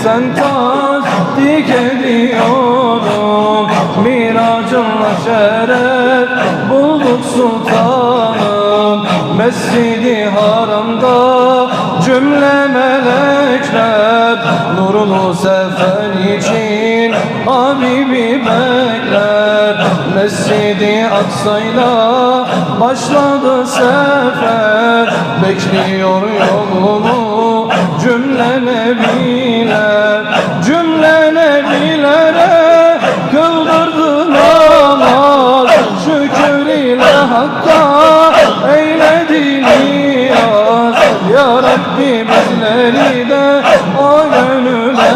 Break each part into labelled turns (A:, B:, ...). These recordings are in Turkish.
A: sen tasdik ediyorum. Miracınla şeref bulduk sultanım. Mescid-i Haram'da cümle melekler nurlu sefer için Habibi bekler. Mescid-i Aksa'yla başladı sefer, bekliyor yolunu cümle nebiler. Cümle nebilere kıldırdı namaz, şükür ile Hakk'a eyledi niyaz. Ya Rabbi bizleri de o gönüle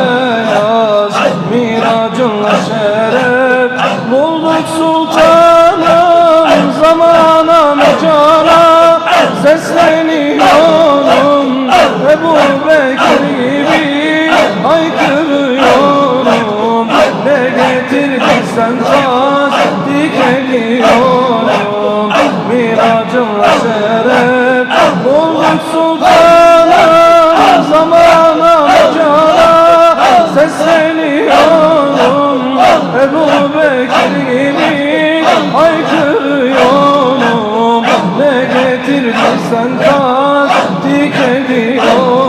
A: yaz. Miracınla şeref bulduk sultanım. Zamana mecana sesleniyorum. Ebu Bekir gibi haykırıyorum. Ne getirdiysen tasdik ediyorum. Miracınla şeref bulduk sultanım. Zamana mecana sesleniyorum. Ebu Bekir gibi haykırıyorum. Ne getirdiysen tasdik ediyorum.